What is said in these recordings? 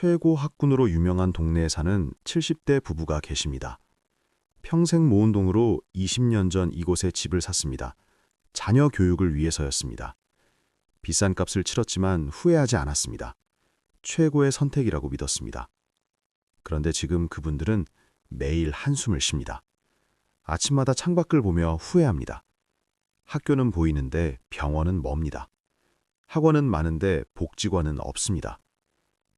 최고 학군으로 유명한 동네에 사는 70대 부부가 계십니다. 평생 모은 돈으로 20년 전 이곳에 집을 샀습니다. 자녀 교육을 위해서였습니다. 비싼 값을 치렀지만 후회하지 않았습니다. 최고의 선택이라고 믿었습니다. 그런데 지금 그분들은 매일 한숨을 쉽니다. 아침마다 창밖을 보며 후회합니다. 학교는 보이는데 병원은 멉니다. 학원은 많은데 복지관은 없습니다.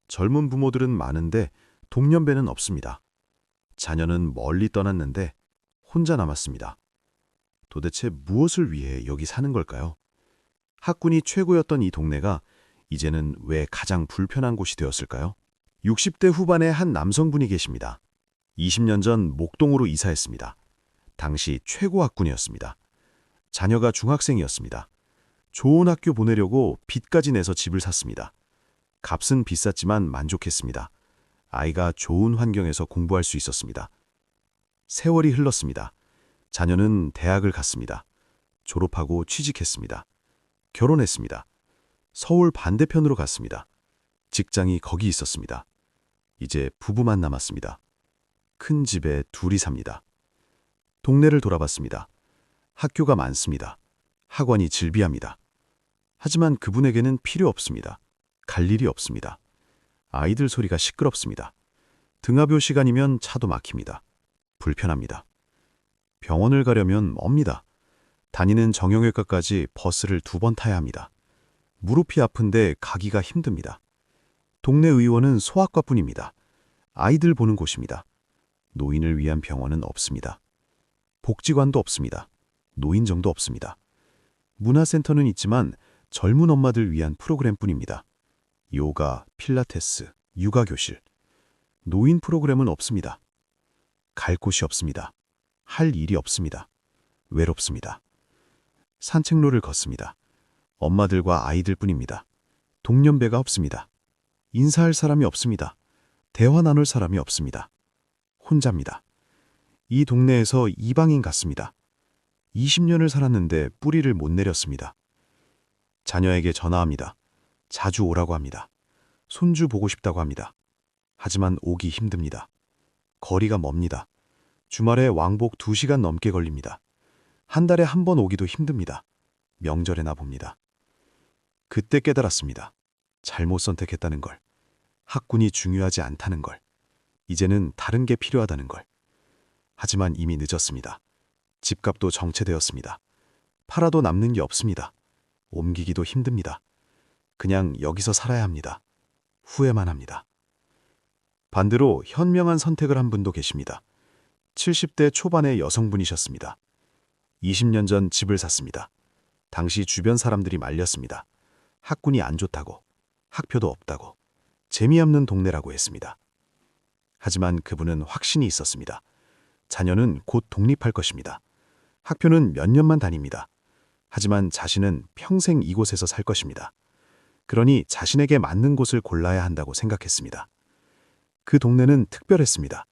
젊은 부모들은 많은데 동년배는 없습니다. 자녀는 멀리 떠났는데 혼자 남았습니다. 도대체 무엇을 위해 여기 사는 걸까요? 학군이 최고였던 이 동네가 이제는 왜 가장 불편한 곳이 되었을까요? 60대 후반의 한 남성분이 계십니다. 20년 전 목동으로 이사했습니다. 당시 최고 학군이었습니다. 자녀가 중학생이었습니다. 좋은 학교 보내려고 빚까지 내서 집을 샀습니다. 값은 비쌌지만 만족했습니다. 아이가 좋은 환경에서 공부할 수 있었습니다. 세월이 흘렀습니다. 자녀는 대학을 갔습니다. 졸업하고 취직했습니다. 결혼했습니다. 서울 반대편으로 갔습니다. 직장이 거기 있었습니다. 이제 부부만 남았습니다. 큰 집에 둘이 삽니다. 동네를 돌아봤습니다. 학교가 많습니다. 학원이 즐비합니다. 하지만 그분에게는 필요 없습니다. 갈 일이 없습니다. 아이들 소리가 시끄럽습니다. 등하교 시간이면 차도 막힙니다. 불편합니다. 병원을 가려면 멉니다. 다니는 정형외과까지 버스를 2번 타야 합니다. 무릎이 아픈데 가기가 힘듭니다. 동네 의원은 소아과뿐입니다. 아이들 보는 곳입니다. 노인을 위한 병원은 없습니다. 복지관도 없습니다. 노인정도 없습니다. 문화센터는 있지만 젊은 엄마들 위한 프로그램뿐입니다. 요가, 필라테스, 육아교실. 노인 프로그램은 없습니다. 갈 곳이 없습니다. 할 일이 없습니다. 외롭습니다. 산책로를 걷습니다. 엄마들과 아이들뿐입니다. 동년배가 없습니다. 인사할 사람이 없습니다. 대화 나눌 사람이 없습니다. 혼자입니다. 이 동네에서 이방인 같습니다. 20년을 살았는데 뿌리를 못 내렸습니다. 자녀에게 전화합니다. 자주 오라고 합니다. 손주 보고 싶다고 합니다. 하지만 오기 힘듭니다. 거리가 멉니다. 주말에 왕복 2시간 넘게 걸립니다. 한 달에 한 번 오기도 힘듭니다. 명절에나 봅니다. 그때 깨달았습니다. 잘못 선택했다는 걸. 학군이 중요하지 않다는 걸. 이제는 다른 게 필요하다는 걸. 하지만 이미 늦었습니다. 집값도 정체되었습니다. 팔아도 남는 게 없습니다. 옮기기도 힘듭니다. 그냥 여기서 살아야 합니다. 후회만 합니다. 반대로 현명한 선택을 한 분도 계십니다. 70대 초반의 여성분이셨습니다. 20년 전 집을 샀습니다. 당시 주변 사람들이 말렸습니다. 학군이 안 좋다고, 학표도 없다고, 재미없는 동네라고 했습니다. 하지만 그분은 확신이 있었습니다. 자녀는 곧 독립할 것입니다. 학교는 몇 년만 다닙니다. 하지만 자신은 평생 이곳에서 살 것입니다. 그러니 자신에게 맞는 곳을 골라야 한다고 생각했습니다. 그 동네는 특별했습니다.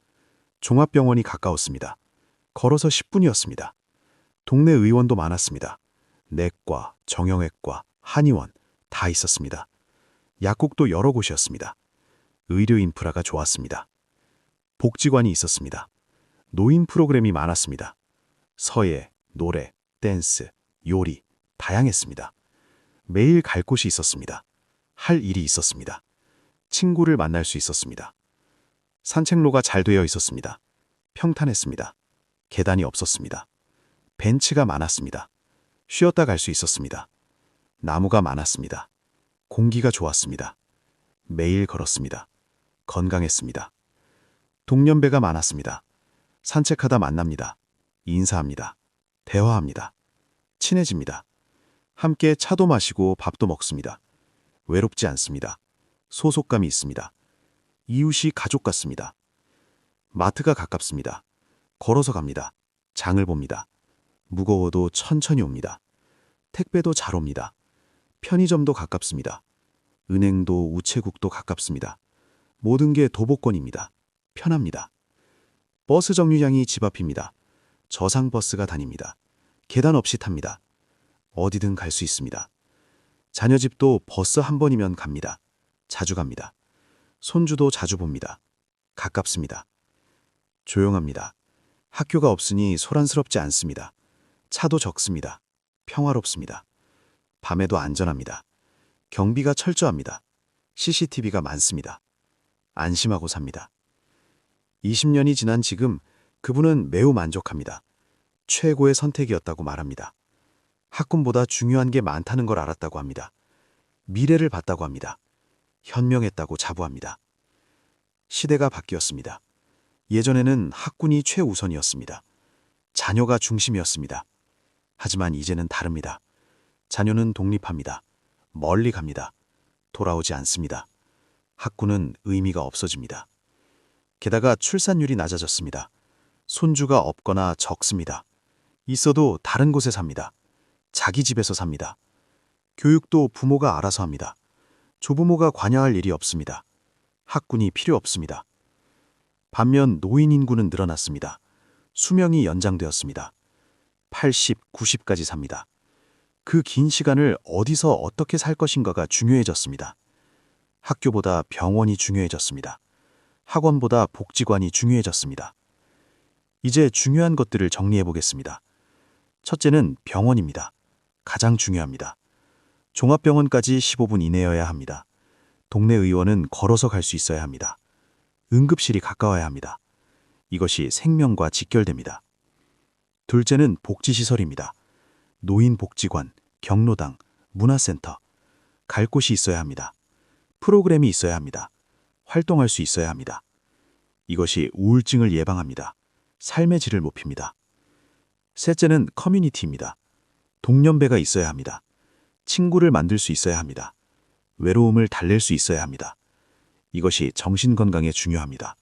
종합병원이 가까웠습니다. 걸어서 10분이었습니다. 동네 의원도 많았습니다. 내과, 정형외과, 한의원 다 있었습니다. 약국도 여러 곳이었습니다. 의료 인프라가 좋았습니다. 복지관이 있었습니다. 노인 프로그램이 많았습니다. 서예, 노래, 댄스, 요리 다양했습니다. 매일 갈 곳이 있었습니다. 할 일이 있었습니다. 친구를 만날 수 있었습니다. 산책로가 잘 되어 있었습니다. 평탄했습니다. 계단이 없었습니다. 벤치가 많았습니다. 쉬었다 갈 수 있었습니다. 나무가 많았습니다. 공기가 좋았습니다. 매일 걸었습니다. 건강했습니다. 동년배가 많았습니다. 산책하다 만납니다. 인사합니다. 대화합니다. 친해집니다. 함께 차도 마시고 밥도 먹습니다. 외롭지 않습니다. 소속감이 있습니다. 이웃이 가족 같습니다. 마트가 가깝습니다. 걸어서 갑니다. 장을 봅니다. 무거워도 천천히 옵니다. 택배도 잘 옵니다. 편의점도 가깝습니다. 은행도 우체국도 가깝습니다. 모든 게 도보권입니다. 편합니다. 버스 정류장이 집 앞입니다. 저상버스가 다닙니다. 계단 없이 탑니다. 어디든 갈 수 있습니다. 자녀 집도 버스 한 번이면 갑니다. 자주 갑니다. 손주도 자주 봅니다. 가깝습니다. 조용합니다. 학교가 없으니 소란스럽지 않습니다. 차도 적습니다. 평화롭습니다. 밤에도 안전합니다. 경비가 철저합니다. CCTV가 많습니다. 안심하고 삽니다. 20년이 지난 지금 그분은 매우 만족합니다. 최고의 선택이었다고 말합니다. 학군보다 중요한 게 많다는 걸 알았다고 합니다. 미래를 봤다고 합니다. 현명했다고 자부합니다. 시대가 바뀌었습니다. 예전에는 학군이 최우선이었습니다. 자녀가 중심이었습니다. 하지만 이제는 다릅니다. 자녀는 독립합니다. 멀리 갑니다. 돌아오지 않습니다. 학군은 의미가 없어집니다. 게다가 출산율이 낮아졌습니다. 손주가 없거나 적습니다. 있어도 다른 곳에 삽니다. 자기 집에서 삽니다. 교육도 부모가 알아서 합니다. 조부모가 관여할 일이 없습니다. 학군이 필요 없습니다. 반면 노인 인구는 늘어났습니다. 수명이 연장되었습니다. 80, 90까지 삽니다. 그 긴 시간을 어디서 어떻게 살 것인가가 중요해졌습니다. 학교보다 병원이 중요해졌습니다. 학원보다 복지관이 중요해졌습니다. 이제 중요한 것들을 정리해 보겠습니다. 첫째는 병원입니다. 가장 중요합니다. 종합병원까지 15분 이내여야 합니다. 동네 의원은 걸어서 갈 수 있어야 합니다. 응급실이 가까워야 합니다. 이것이 생명과 직결됩니다. 둘째는 복지시설입니다. 노인복지관, 경로당, 문화센터. 갈 곳이 있어야 합니다. 프로그램이 있어야 합니다. 활동할 수 있어야 합니다. 이것이 우울증을 예방합니다. 삶의 질을 높입니다. 셋째는 커뮤니티입니다. 동년배가 있어야 합니다. 친구를 만들 수 있어야 합니다. 외로움을 달랠 수 있어야 합니다. 이것이 정신건강에 중요합니다.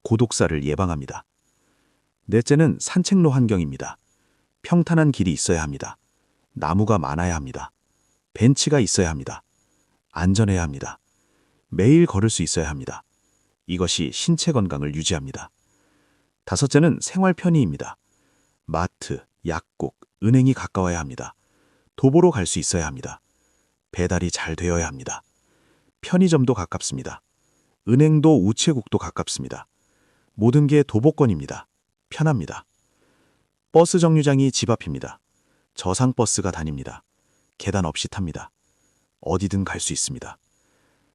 고독사를 예방합니다. 넷째는 산책로 환경입니다. 평탄한 길이 있어야 합니다. 나무가 많아야 합니다. 벤치가 있어야 합니다. 안전해야 합니다. 매일 걸을 수 있어야 합니다. 이것이 신체 건강을 유지합니다. 다섯째는 생활 편의입니다. 마트, 약국, 은행이 가까워야 합니다. 도보로 갈 수 있어야 합니다. 배달이 잘 되어야 합니다. 편의점도 가깝습니다. 은행도 우체국도 가깝습니다. 모든 게 도보권입니다. 편합니다. 버스 정류장이 집 앞입니다. 저상버스가 다닙니다. 계단 없이 탑니다. 어디든 갈 수 있습니다.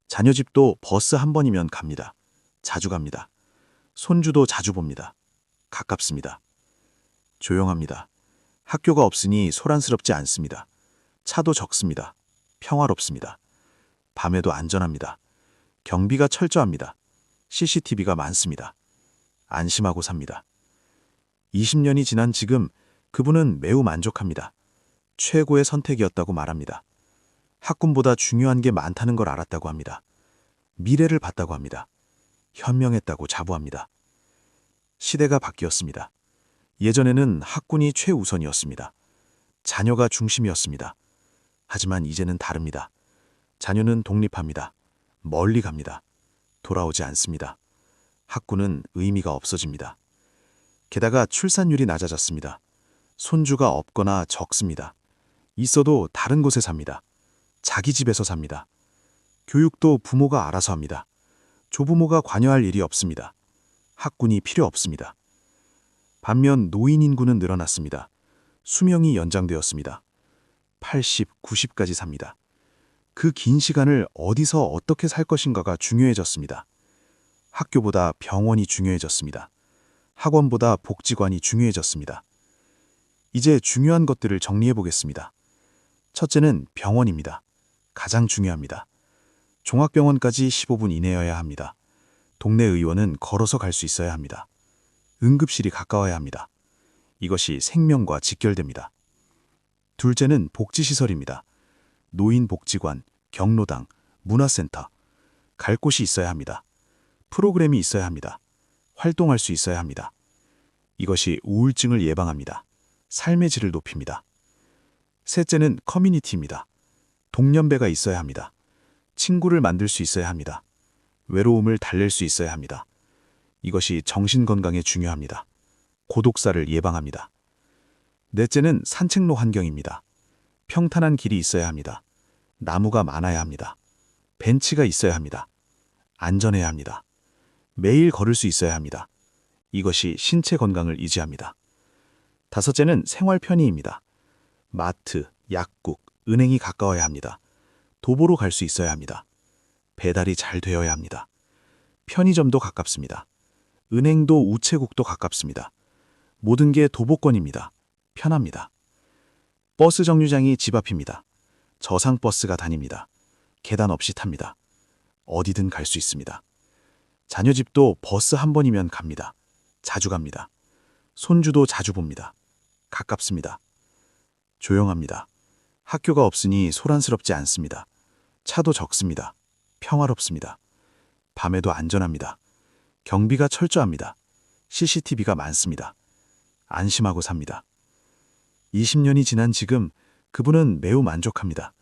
자녀 집도 버스 한 번이면 갑니다. 자주 갑니다. 손주도 자주 봅니다. 가깝습니다. 조용합니다. 학교가 없으니 소란스럽지 않습니다. 차도 적습니다. 평화롭습니다. 밤에도 안전합니다. 경비가 철저합니다. CCTV가 많습니다. 안심하고 삽니다. 20년이 지난 지금 그분은 매우 만족합니다. 최고의 선택이었다고 말합니다. 학군보다 중요한 게 많다는 걸 알았다고 합니다. 미래를 봤다고 합니다. 현명했다고 자부합니다. 시대가 바뀌었습니다. 예전에는 학군이 최우선이었습니다. 자녀가 중심이었습니다. 하지만 이제는 다릅니다. 자녀는 독립합니다. 멀리 갑니다. 돌아오지 않습니다. 학군은 의미가 없어집니다. 게다가 출산율이 낮아졌습니다. 손주가 없거나 적습니다. 있어도 다른 곳에 삽니다. 자기 집에서 삽니다. 교육도 부모가 알아서 합니다. 조부모가 관여할 일이 없습니다. 학군이 필요 없습니다. 반면 노인 인구는 늘어났습니다. 수명이 연장되었습니다. 80, 90까지 삽니다. 그 긴 시간을 어디서 어떻게 살 것인가가 중요해졌습니다. 학교보다 병원이 중요해졌습니다. 학원보다 복지관이 중요해졌습니다. 이제 중요한 것들을 정리해 보겠습니다. 첫째는 병원입니다. 가장 중요합니다. 종합병원까지 15분 이내여야 합니다. 동네 의원은 걸어서 갈 수 있어야 합니다. 응급실이 가까워야 합니다. 이것이 생명과 직결됩니다. 둘째는 복지시설입니다. 노인복지관, 경로당, 문화센터. 갈 곳이 있어야 합니다. 프로그램이 있어야 합니다. 활동할 수 있어야 합니다. 이것이 우울증을 예방합니다. 삶의 질을 높입니다. 셋째는 커뮤니티입니다. 동년배가 있어야 합니다. 친구를 만들 수 있어야 합니다. 외로움을 달랠 수 있어야 합니다. 이것이 정신건강에 중요합니다. 고독사를 예방합니다. 넷째는 산책로 환경입니다. 평탄한 길이 있어야 합니다. 나무가 많아야 합니다. 벤치가 있어야 합니다. 안전해야 합니다. 매일 걸을 수 있어야 합니다. 이것이 신체 건강을 유지합니다. 다섯째는 생활 편의입니다. 마트, 약국, 은행이 가까워야 합니다. 도보로 갈 수 있어야 합니다. 배달이 잘 되어야 합니다. 편의점도 가깝습니다. 은행도 우체국도 가깝습니다. 모든 게 도보권입니다. 편합니다. 버스 정류장이 집 앞입니다. 저상버스가 다닙니다. 계단 없이 탑니다. 어디든 갈 수 있습니다. 자녀 집도 버스 한 번이면 갑니다. 자주 갑니다. 손주도 자주 봅니다. 가깝습니다. 조용합니다. 학교가 없으니 소란스럽지 않습니다. 차도 적습니다. 평화롭습니다. 밤에도 안전합니다. 경비가 철저합니다. CCTV가 많습니다. 안심하고 삽니다. 20년이 지난 지금 그분은 매우 만족합니다.